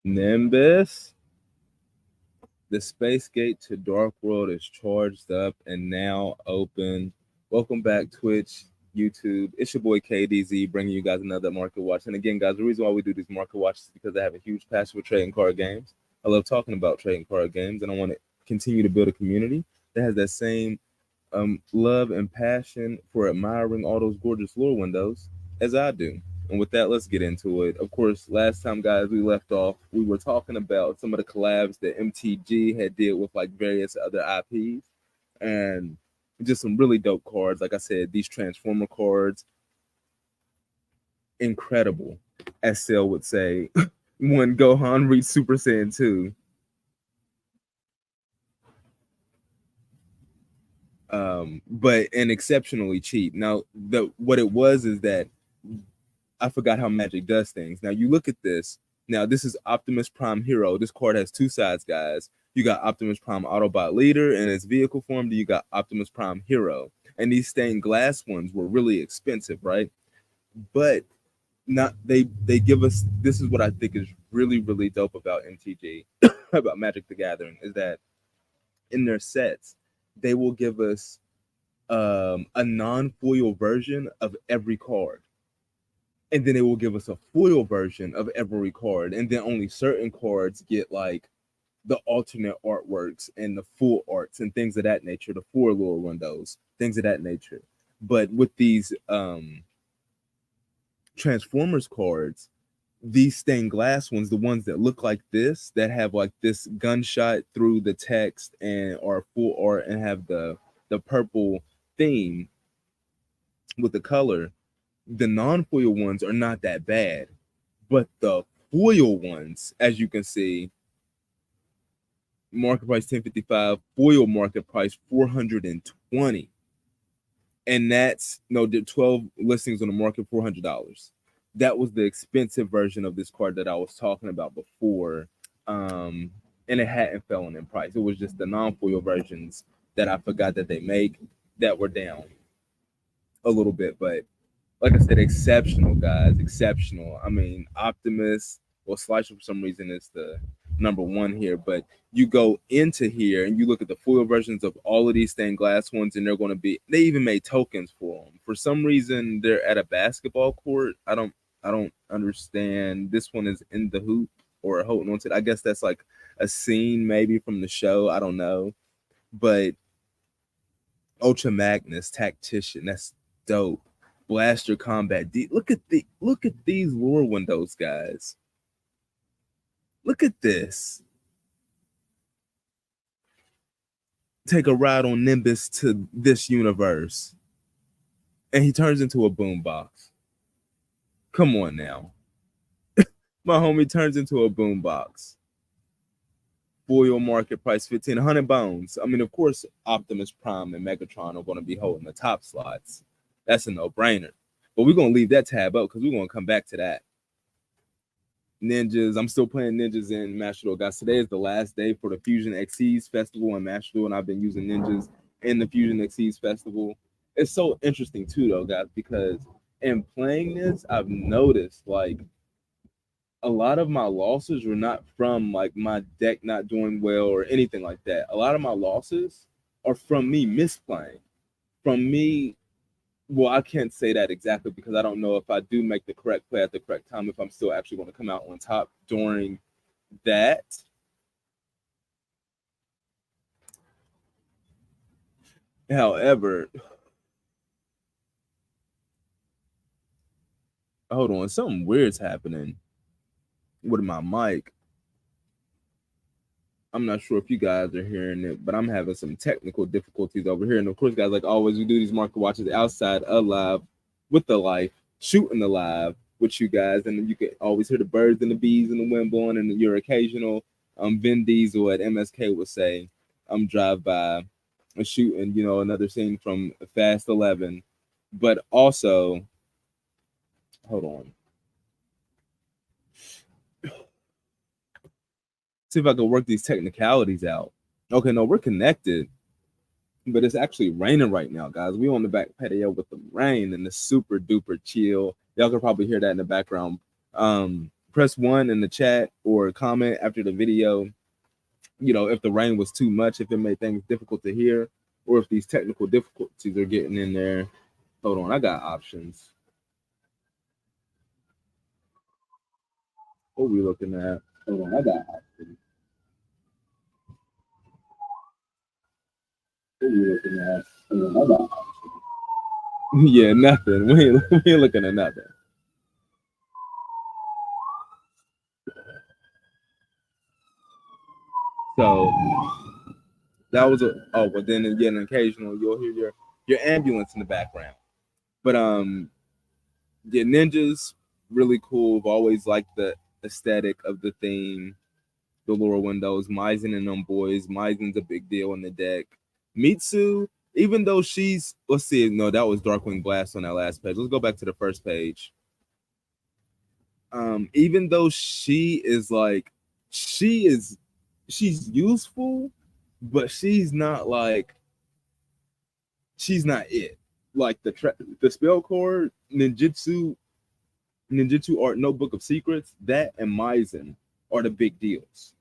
Nimbus. The space gate to Dark World is charged up and now open. Welcome back, Twitch, YouTube. It's your boy KDZ bringing you guys another market watch. And again, guys, the reason why we do these market watches is because I have a huge passion for trading card games. I love talking about trading card games, and I want to continue to build a community that has that same love and passion for admiring all those gorgeous lore windows as I do. And with that, let's get into it. Of course, last time, guys, we left off, we were talking about some of the collabs that MTG had did with like various other IPs and just some really dope cards. Like I said, these Transformer cards, incredible, as Cell would say, when Gohan reached Super Saiyan 2. But and exceptionally cheap. Now, what it was is that I forgot how Magic does things. Now you look at this. Now this is Optimus Prime Hero. This card has two sides, guys. You got Optimus Prime Autobot Leader in its vehicle form. Then you got Optimus Prime Hero. And these stained glass ones were really expensive, right? But not they give us, this is what I think is really, really dope about MTG, about Magic the Gathering, is that in their sets, they will give us a non-foil version of every card. And then they will give us a foil version of every card. And then only certain cards get like the alternate artworks and the full arts and things of that nature, the four lore windows, things of that nature. But with these Transformers cards, these stained glass ones, the ones that look like this, that have like this gunshot through the text and are full art and have the purple theme with the color, the non-foil ones are not that bad. But the foil ones, as you can see, market price 1055, foil market price 420. And that's no 12 listings on the market, $400. That was the expensive version of this card that I was talking about before. And it hadn't fallen in price. It was just the non-foil versions that I forgot that they make that were down a little bit. But like I said, exceptional, guys, exceptional. I mean, Optimus, well, Slicer for some reason is the number one here, but you go into here and you look at the foil versions of all of these stained glass ones, and they're going to be, they even made tokens for them. For some reason, they're at a basketball court. I don't understand. This one is in the hoop or holding on to it. I guess that's like a scene maybe from the show. I don't know. But Ultra Magnus, Tactician, that's dope. Blaster Combat D. Look at these lore windows, guys. Look at this. Take a ride on Nimbus to this universe. And he turns into a boombox. Come on now. My homie turns into a boombox. Foil market price 1,500 bones. I mean, of course, Optimus Prime and Megatron are going to be holding the top slots. That's a no-brainer. But we're going to leave that tab up because we're going to come back to that. Ninjas. I'm still playing Ninjas in Master Duel. Guys, today is the last day for the Fusion XCs Festival in Master Duel, and I've been using Ninjas in the Fusion XCs Festival. It's so interesting, too, though, guys, because in playing this, I've noticed, like, a lot of my losses were not from, like, my deck not doing well or anything like that. A lot of my losses are from me misplaying, from me. Well, I can't say that exactly because I don't know if I do make the correct play at the correct time, if I'm still actually going to come out on top during that. However, hold on, something weird's happening with my mic. I'm not sure if you guys are hearing it, but I'm having some technical difficulties over here. And of course, guys, like always, we do these market watches outside of live with the life, shooting the live with you guys. And you can always hear the birds and the bees and the wind blowing and your occasional Vin Diesel at MSK would say, drive by and shooting, another scene from Fast 11. But also, hold on. See if I can work these technicalities out. Okay, no, we're connected, but it's actually raining right now, guys. We on the back patio with the rain and the super duper chill. Y'all can probably hear that in the background. press 1 in the chat or comment after the video, you know, if the rain was too much, if it made things difficult to hear, or if these technical difficulties are getting in there. Hold on, I got options. What are we looking at? Hold on, I got options. What are we looking at? Hold on, I got options. Yeah, nothing. We ain't looking at nothing. So that was but then again, occasionally you'll hear your ambulance in the background. But yeah, ninjas really cool. I've always liked the aesthetic of the theme. The lower windows, Maizen and them boys. Maizen's a big deal in the deck. Mitsu, even though she's, let's see, no, that was Darkwing Blast on that last page. Let's go back to the first page. Even though she is like, she's useful, but she's not it. Like the spell card, ninjutsu art, notebook of secrets, that and Maizen are the big deals.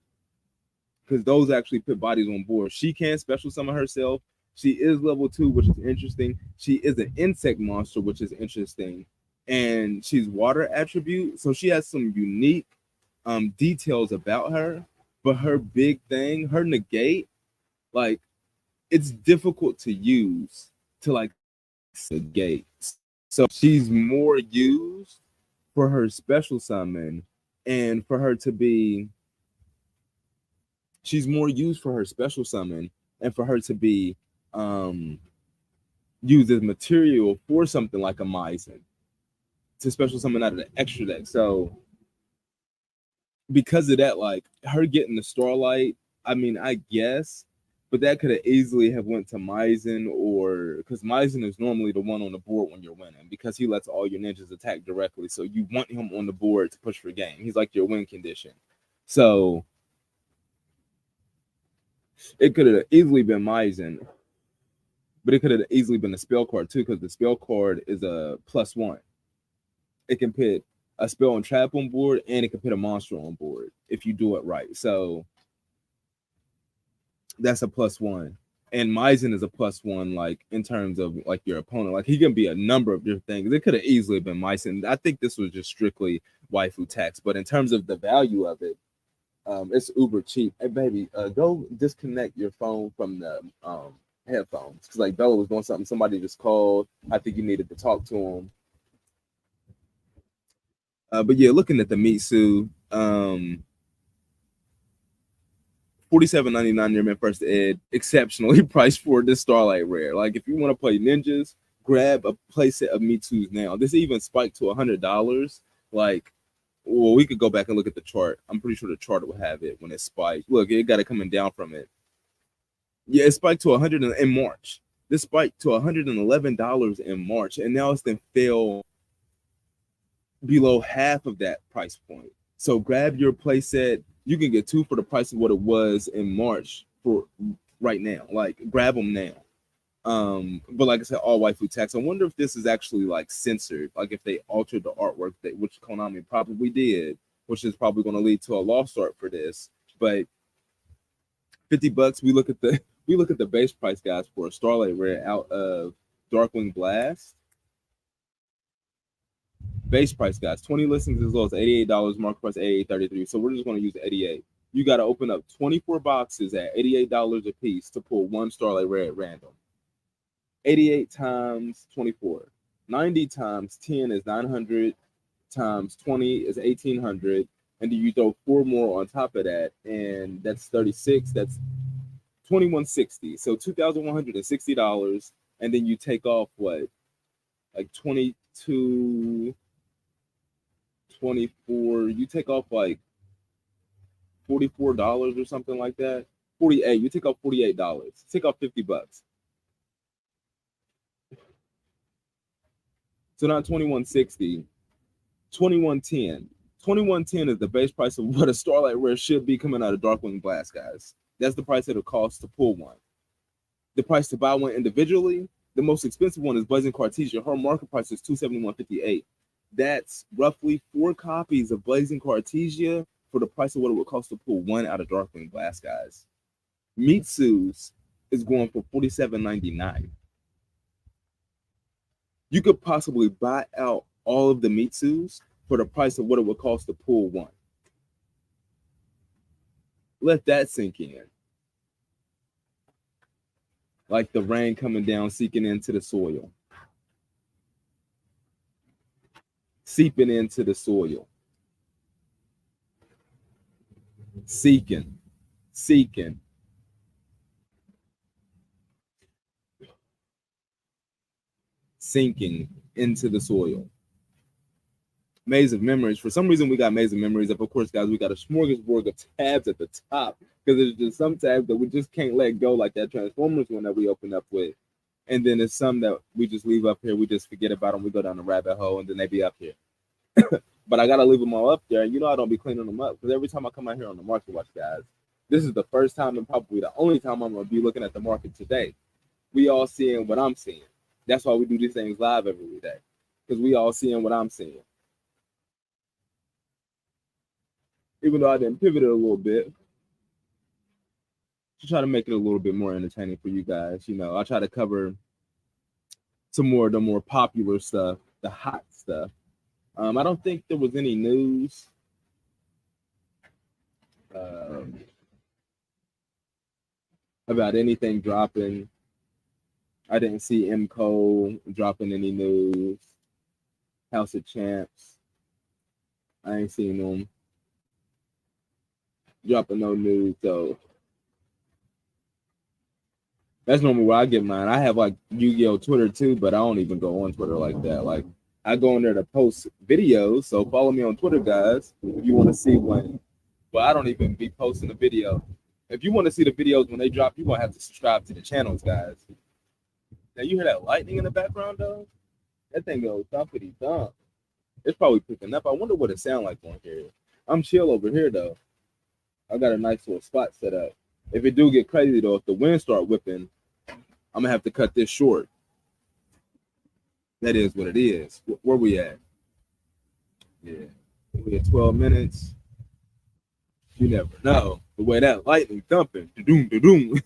Because those actually put bodies on board. She can special summon herself. She is level 2, which is interesting. She is an insect monster, which is interesting. And she's water attribute. So she has some unique details about her. But her big thing, her negate, like, it's difficult to use to like negate. So she's more used for her special summon and for her to be she's more used for her special summon and for her to be used as material for something like a Maizen to special summon out of the extra deck. So because of that, like her getting the Starlight, I mean, I guess, but that could have easily have went to Maizen, or because Maizen is normally the one on the board when you're winning because he lets all your ninjas attack directly. So you want him on the board to push for game. He's like your win condition. So it could have easily been Maizen, but it could have easily been a spell card too, because the spell card is a +1. It can put a spell and trap on board, and it can put a monster on board if you do it right. So that's a +1. And Maizen is a +1, like in terms of like your opponent. Like he can be a number of different things. It could have easily been Maizen. I think this was just strictly waifu tax, but in terms of the value of it, it's uber cheap. Hey baby, go disconnect your phone from the headphones, because like Bella was doing something. Somebody just called. I think you needed to talk to him. But yeah, looking at the Mitsu, $47.99 near mint first ed, exceptionally priced for this Starlight Rare. Like if you want to play ninjas, grab a playset of Mitsu's now. This even spiked to $100. Like, well, we could go back and look at the chart. I'm pretty sure the chart will have it when it spiked. Look, it got it coming down from it. Yeah, it spiked to 100 in March. This spiked to $111 in March, and now it's then fell below half of that price point. So grab your playset. You can get 2 for the price of what it was in March for right now. Like grab them now. But like I said, all waifu tax. I wonder if this is actually like censored, like if they altered the artwork, which Konami probably did, which is probably going to lead to a lost art for this. But $50, we look at the base price, guys, for a Starlight Rare out of Darkwing Blast. Base price, guys, 20 listings as low as $88, market price $88.33. So we're just going to use 88. You got to open up 24 boxes at $88 a piece to pull one Starlight Rare at random. 88 times 24. 90 times 10 is 900, times 20 is 1,800, and then you throw 4 more on top of that, and that's 36. That's $2,160. So $2,160, and then you take off what, like 22, 24. You take off like $44 or something like that. 48. You take off $48. Take off $50. So not 2160, 2110. 2110 is the base price of what a Starlight Rare should be coming out of Darkwing Blast, guys. That's the price it'll cost to pull one. The price to buy one individually, the most expensive one is Blazing Cartesia. Her market price is $271.58. That's roughly 4 copies of Blazing Cartesia for the price of what it would cost to pull one out of Darkwing Blast, guys. Mitsu's is going for $47.99. You could possibly buy out all of the Mitsu's for the price of what it would cost to pull one. Let that sink in. Like the rain coming down, seeping into the soil. Seeping into the soil. Seeking. Sinking into the soil. Maze of Memories. For some reason, we got Maze of Memories up. Of course, guys, we got a smorgasbord of tabs at the top because there's just some tabs that we just can't let go, like that Transformers one that we opened up with. And then there's some that we just leave up here. We just forget about them. We go down the rabbit hole, and then they be up here. But I got to leave them all up there. And you know I don't be cleaning them up because every time I come out here on the Market Watch, guys, this is the first time and probably the only time I'm going to be looking at the market today. We all seeing what I'm seeing. That's why we do these things live every day, because we all seeing what I'm seeing. Even though I didn't pivot it a little bit to try to make it a little bit more entertaining for you guys. You know, I try to cover some more of the more popular stuff, the hot stuff. I don't think there was any news about anything dropping. I didn't see M. Cole dropping any news. House of Champs. I ain't seen them dropping no news, so that's normally where I get mine. I have like Yu-Gi-Oh! Twitter too, but I don't even go on Twitter like that. Like I go in there to post videos, so follow me on Twitter, guys, if you want to see when. Well, I don't even be posting the video. If you want to see the videos when they drop, you're gonna have to subscribe to the channels, guys. Now you hear that lightning in the background though? That thing goes thumpity thump. It's probably picking up. I wonder what it sounds like on here. I'm chill over here though. I got a nice little spot set up. If it do get crazy though, if the wind start whipping, I'm gonna have to cut this short. That is what it is. Where we at? Yeah, we at 12 minutes. You never know the way that lightning thumping. Da-doom, da-doom.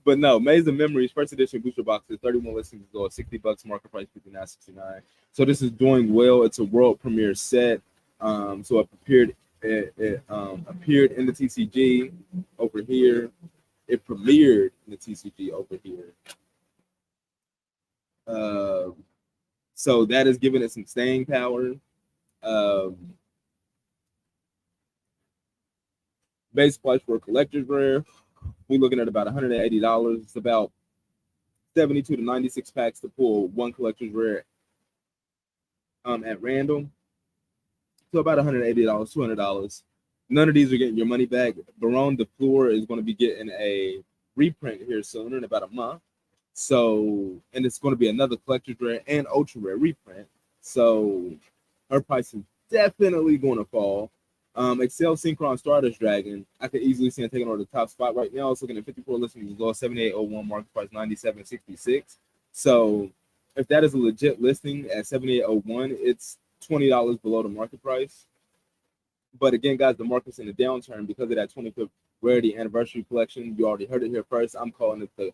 But no, Maze of Memories first edition booster boxes, 31 listings go at $60, market price $59.69. So this is doing well. It's a world premiere set. So it appeared in the TCG over here. It premiered in the TCG over here. So that is giving it some staying power. Base price for a collector's rare, we're looking at about $180. It's about 72 to 96 packs to pull one collector's rare at random. So about $180, $200. None of these are getting your money back. Baron de Fleur is going to be getting a reprint here soon in about a month. So, and it's going to be another collector's rare and ultra rare reprint. So her price is definitely going to fall. Excel Synchron Stardust Dragon, I could easily see him taking over the top spot right now. It's looking at 54 listings, as low as 78.01, market price 97.66. So if that is a legit listing at 78.01, it's $20 below the market price. But again, guys, the market's in a downturn because of that 25th Rarity Anniversary Collection. You already heard it here first. I'm calling it the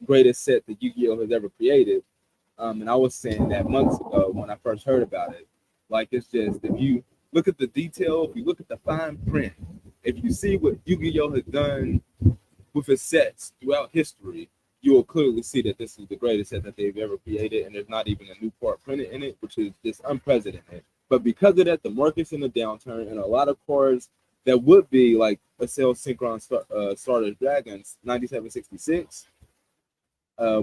greatest set that Yu-Gi-Oh! Has ever created. And I was saying that months ago when I first heard about it. Like, it's just, if you look at the detail, if you look at the fine print, if you see what Yu-Gi-Oh! Has done with its sets throughout history, you will clearly see that this is the greatest set that they've ever created, and there's not even a new part printed in it, which is just unprecedented. But because of that, the market's in a downturn, and a lot of cards that would be like a Cell Synchron Stardust Dragons 9766,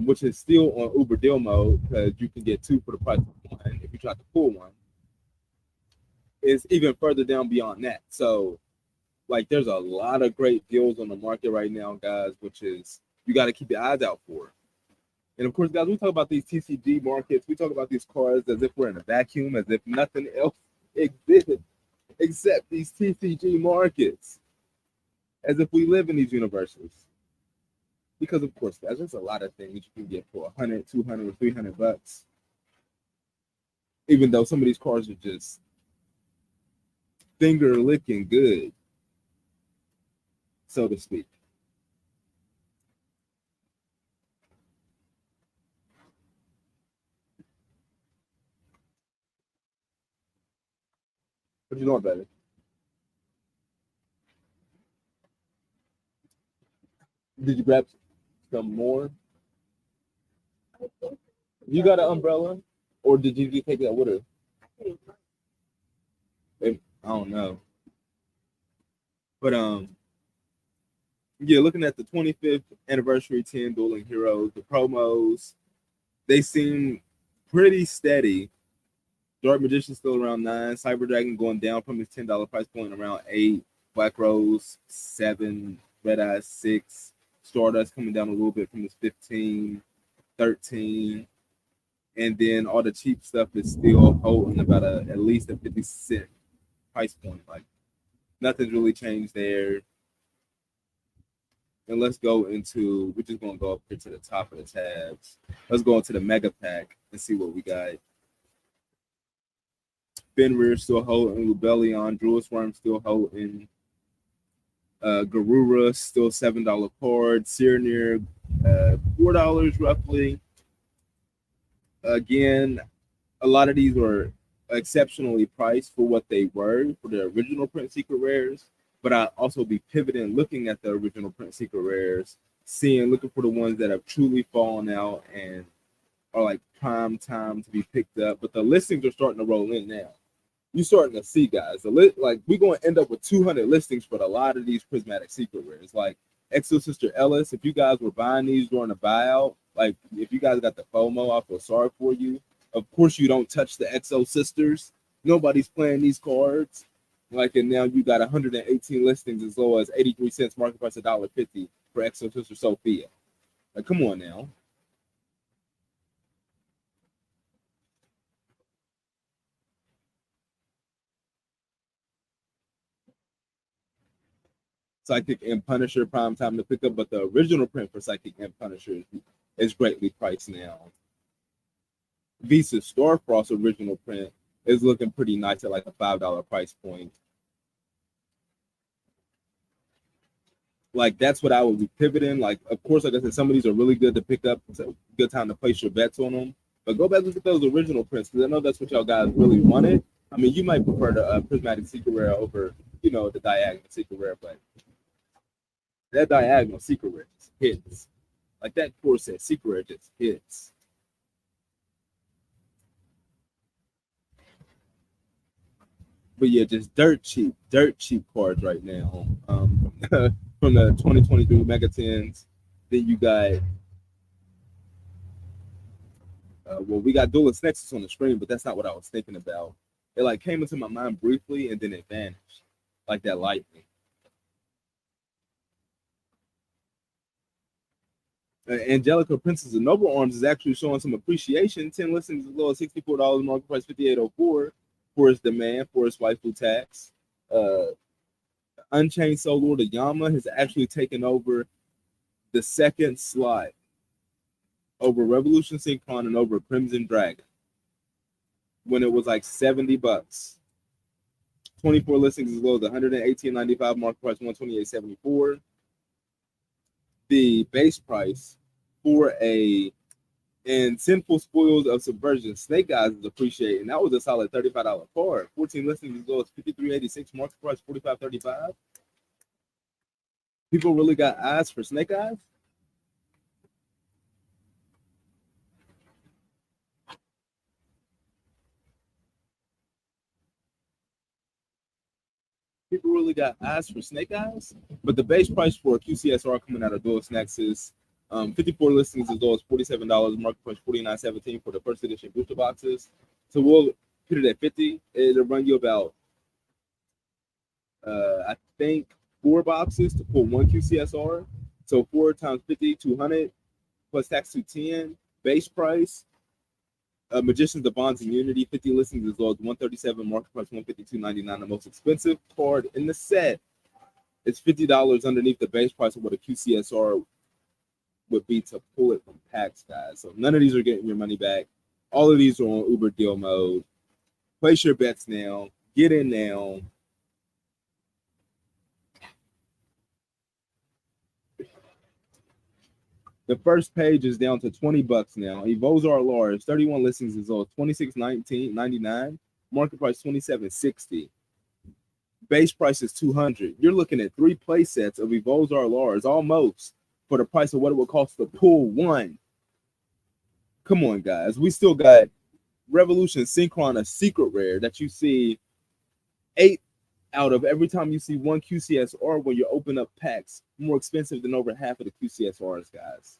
which is still on Uber deal mode because you can get two for the price of one if you try to pull one, is even further down beyond that. So, like, there's a lot of great deals on the market right now, guys, which is you got to keep your eyes out for. And of course, guys, we talk about these TCG markets. We talk about these cards as if we're in a vacuum, as if nothing else exists except these TCG markets, as if we live in these universes. Because of course, guys, there's a lot of things you can get for $100, $200, $300. even though some of these cards are just finger licking good, so to speak. What you know about it? Did you grab some more? You got an umbrella, or did you take that with her? I don't know, but yeah, looking at the 25th anniversary 10 Dueling Heroes, the promos, they seem pretty steady. Dark Magician still around 9, Cyber Dragon going down from his $10 price point around 8, Black Rose 7, Red Eye 6, Stardust coming down a little bit from his 15, 13, and then all the cheap stuff is still holding about at least a 50-cent price point. Like nothing's really changed there. And let's go into, we're just going to go up here to the top of the tabs. Let's go into the mega pack and see what we got. Fenrir still holding, Lubellion, Druid Swarm still holding, Garura still $7 card, Cyranir $4 roughly. Again, a lot of these were exceptionally priced for what they were for the original print secret rares, but I also be pivoting, looking at the original print secret rares, looking for the ones that have truly fallen out and are like prime time to be picked up. But the listings are starting to roll in now. You're starting to see, guys, like we're going to end up with 200 listings for a lot of these prismatic secret rares. Like Exo Sister Ellis, if you guys were buying these during the buyout, like if you guys got the FOMO, I feel sorry for you. Of course, you don't touch the Exo Sisters. Nobody's playing these cards. Like, and now you got 118 listings as low as 83 cents, market price $1.50 for Exo Sister Sophia. Like, come on now. Psychic and Punisher prime time to pick up, but the original print for Psychic and Punisher is greatly priced now. Visa Starfrost original print is looking pretty nice at like a $5 price point. Like that's what I would be pivoting. Like, of course, like I said, some of these are really good to pick up. It's a good time to place your bets on them. But go back and look at those original prints because I know that's what y'all guys really wanted. I mean, you might prefer the Prismatic Secret Rare over, the Diagonal Secret Rare, but that Diagonal Secret Rare just hits. Like that core set Secret Rare just hits. But yeah, just dirt cheap cards right now. From the 2023 Mega 10s. Then you got, we got Duelist Nexus on the screen, but that's not what I was thinking about. It like came into my mind briefly and then it vanished, like that lightning. Angelica Princess of Noble Arms is actually showing some appreciation. 10 listings as low as $64, market price $58.04 for its demand for its waifu tax. Unchained Soul Lord of Yama has actually taken over the second slot over Revolution Synchron and over Crimson Dragon when it was like $70. 24 listings as low as $118.95, market price $128.74. The base price for and Sinful Spoils of Subversion Snake Eyes is appreciating. That was a solid $35 card. 14 listings as low as $53.86, market price $45.35. People really got eyes for Snake Eyes. People really got eyes for Snake Eyes, but the base price for a QCSR coming out of Duelist Nexus, 54 listings as low as $47, market price $49.17 for the first edition booster boxes. So we'll put it at 50. It'll run you about, I think, 4 boxes to pull 1 QCSR. So 4 times 50, 200 plus tax 210. Base price. Magicians, the Bonds Immunity, 50 listings as low as 137, market price $152.99. The most expensive card in the set is $50 underneath the base price of what a QCSR would be to pull it from packs, guys. So none of these are getting your money back. All of these are on Uber deal mode. Place your bets now. Get in now. The first page is down to $20 now. Evos are large. 31 listings is all $26.99. Market price $27.60. Base price is $200. You're looking at 3 play sets of Evos are large, almost for the price of what it would cost to pull one. Come on, guys. We still got Revolution Synchron, a secret rare that you see 8 out of every time you see one QCSR when you open up packs, more expensive than over half of the QCSRs, guys.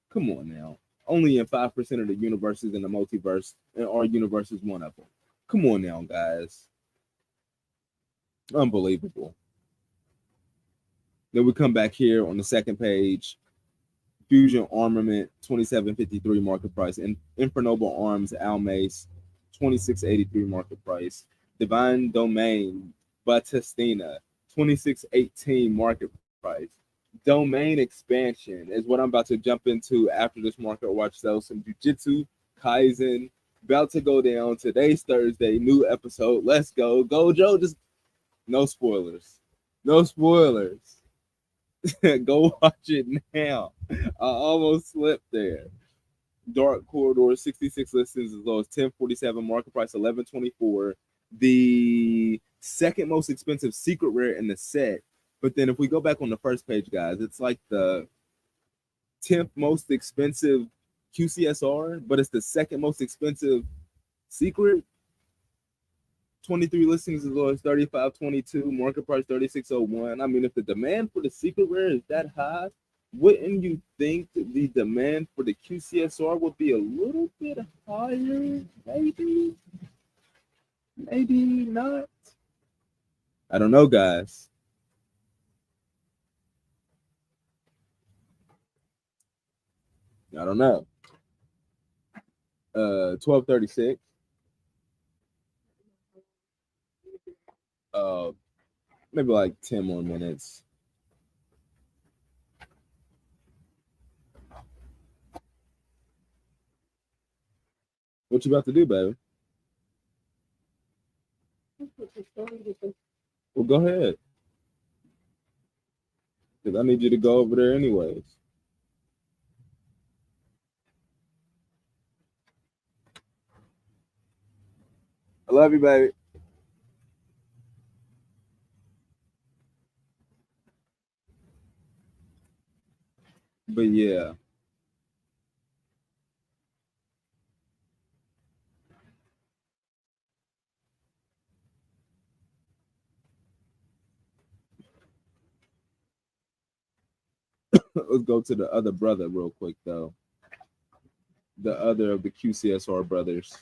Come on now. Only in 5% of the universes in the multiverse, and our universe is one of them. Come on now, guys. Unbelievable. Then we come back here on the second page. Fusion Armament, 27.53 market price. And Infernoble Arms, Almace, 26.83 market price. Divine Domain, Batistina, 26.18 market price. Domain expansion is what I'm about to jump into after this market watch. So some Jujutsu Kaisen about to go down. Today's Thursday, new episode. Let's go. Gojo, just no spoilers. No spoilers. Go watch it now. I almost slipped there. Dark Corridor, 66 listings as low as 1047, market price 1124. The second most expensive secret rare in the set. But then if we go back on the first page, guys, it's like the 10th most expensive QCSR, but it's the second most expensive secret. 23 listings as low as 35.22, market price 36.01. I mean, if the demand for the secret rare is that high, wouldn't you think the demand for the QCSR would be a little bit higher? Maybe not. I don't know, guys. I don't know. 12:36. Maybe like 10 more minutes. What you about to do, baby? Well, go ahead. Because I need you to go over there anyways. I love you, baby. But yeah. Let's go to the other brother real quick, though. The other of the QCSR brothers.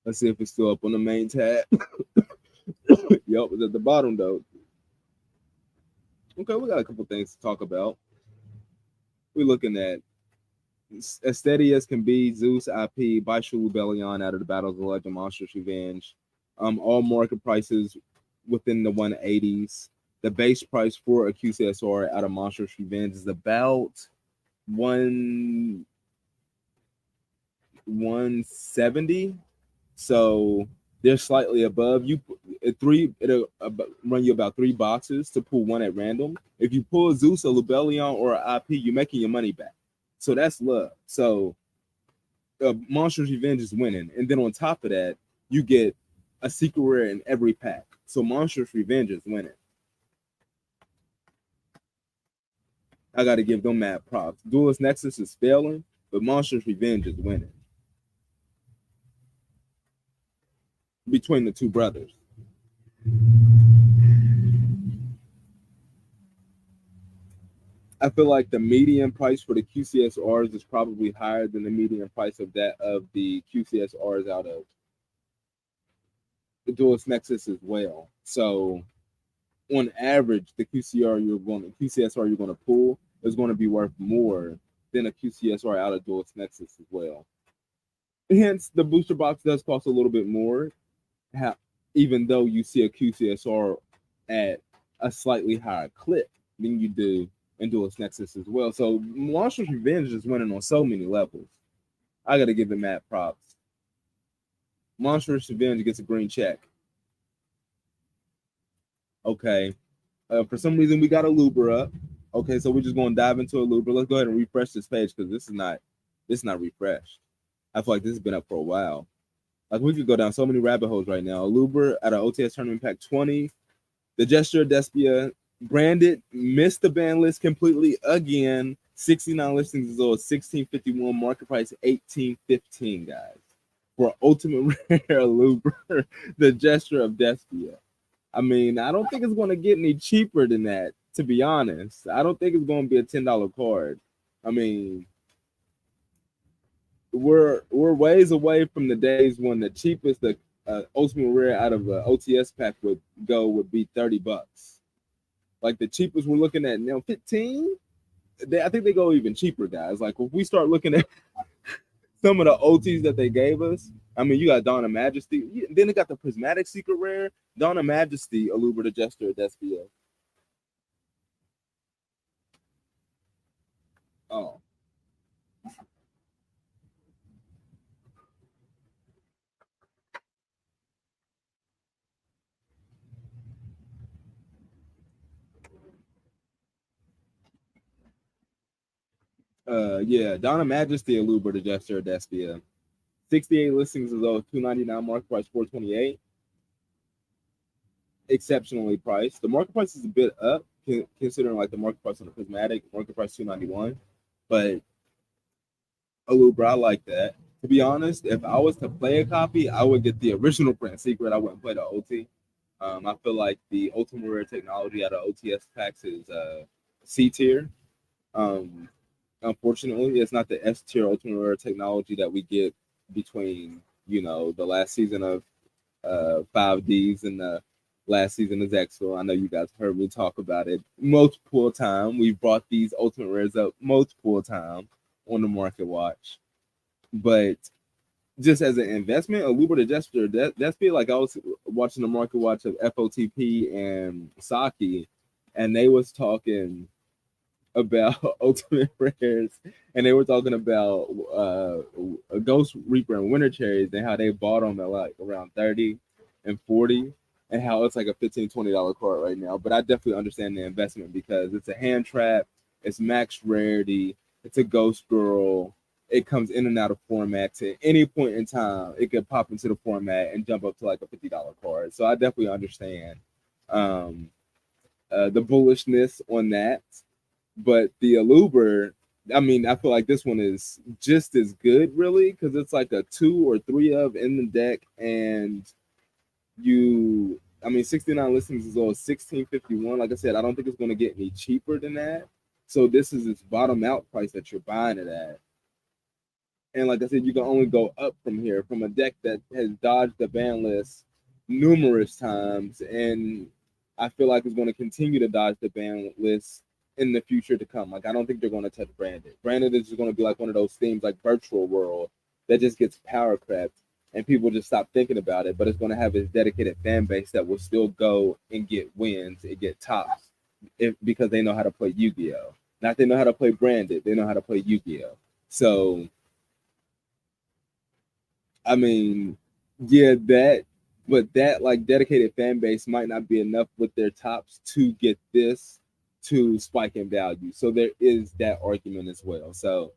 Let's see if it's still up on the main tab. Yep, it's at the bottom, though. Okay, we got a couple things to talk about. We're looking at as steady as can be, Zeus IP, Baishu Rebellion out of the Battles of the Legend Monsters Revenge. All market prices within the 180s. The base price for a QCSR out of Monsters Revenge is about 170. So they're slightly above. You it'll run you about 3 boxes to pull one at random. If you pull Zeus, a Lubellion, or an IP, you're making your money back. So that's love. So Monsters Revenge is winning. And then on top of that, you get a secret rare in every pack. So Monsters Revenge is winning. I got to give them mad props. Duelist Nexus is failing, but Monsters Revenge is winning. Between the two brothers. I feel like the median price for the QCSRs is probably higher than the median price of that of the QCSRs out of the Duelist Nexus as well. So on average, the QCSR you're going to pull is going to be worth more than a QCSR out of Duelist Nexus as well. Hence, the booster box does cost a little bit more, even though you see a QCSR at a slightly higher clip than you do in Duelist Nexus as well. So Monsters Revenge is winning on so many levels. I got to give them mad props. Monstrous Revenge gets a green check. Okay. For some reason, we got a Looper up. Okay, so we're just going to dive into a Looper. Let's go ahead and refresh this page because this is not refreshed. I feel like this has been up for a while. Like we could go down so many rabbit holes right now. Luber at an OTS tournament pack 20. The Gesture of Despia branded missed the ban list completely again. 69 listings as low as 1651, market price 1815, guys. For ultimate rare Luber, the Gesture of Despia. I mean, I don't think it's going to get any cheaper than that, to be honest. I don't think it's going to be a $10 card. I mean, we're ways away from the days when the cheapest ultimate rare out of an OTS pack would be $30. Like the cheapest we're looking at now, 15. I think they go even cheaper, guys. Like if we start looking at some of the OTs that they gave us, I mean, you got Donna Majesty. Then they got the Prismatic Secret Rare, Donna Majesty, Aluber the Jester, Despia. Oh. Yeah, Donna Majesty, Aluber the Jester, Despia. 68 listings is low, 299, market price 428. Exceptionally priced. The market price is a bit up considering like the market price on the Prismatic, market price 291. But Aluber, I like that. To be honest, if I was to play a copy, I would get the original print secret. I wouldn't play the OT. I feel like the ultimate rare technology out of OTS packs is C tier. Unfortunately, it's not the S tier ultimate rare technology that we get between the last season of 5Ds and the last season of Exo. I know you guys heard me talk about it multiple times. We've brought these ultimate rares up multiple times on the Market Watch, but just as an investment, a Luber the Gesture, that's feel like I was watching the Market Watch of FOTP and Saki, and they was talking about ultimate rares, and they were talking about Ghost Reaper and Winter Cherries and how they bought them at like around 30 and 40, and how it's like a $15-$20 card right now. But I definitely understand the investment because it's a hand trap, it's max rarity, it's a Ghost Girl. It comes in and out of formats at any point in time. It could pop into the format and jump up to like a $50 card. So I definitely understand the bullishness on that. But the Aluber, I mean, I feel like this one is just as good, really, because it's like a 2 or 3 of in the deck, and 69 listings is all 1651. Like I said, I don't think it's going to get any cheaper than that. So this is its bottom out price that you're buying it at. And like I said, you can only go up from here from a deck that has dodged the ban list numerous times, and I feel like it's going to continue to dodge the ban list in the future to come. Like I don't think they're going to touch Branded. Branded is just going to be like one of those themes like Virtual World that just gets power crept and people just stop thinking about it. But it's going to have its dedicated fan base that will still go and get wins and get tops because they know how to play Yu-Gi-Oh. Not they know how to play Branded. They know how to play Yu-Gi-Oh. So I mean, yeah, but that like dedicated fan base might not be enough with their tops to get this to spike in value. So there is that argument as well. So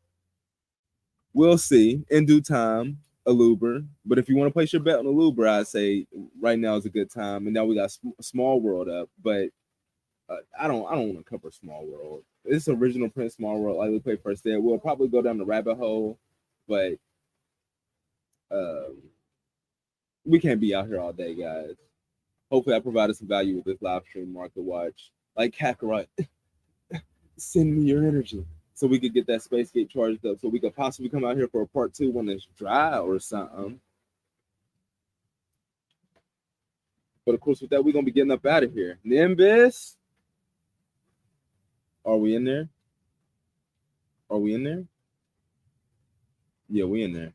we'll see in due time, Aluber. But if you want to place your bet on Aluber, I say right now is a good time. And now we got Small World up, but I don't want to cover Small World. It's original print Small World. Like we play first there. We'll probably go down the rabbit hole, but we can't be out here all day, guys. Hopefully, I provided some value with this live stream Market Watch. Like Kakarot, send me your energy so we could get that space gate charged up so we could possibly come out here for a part 2 when it's dry or something. But of course, with that, we're going to be getting up out of here. Nimbus, are we in there? Are we in there? Yeah, we in there.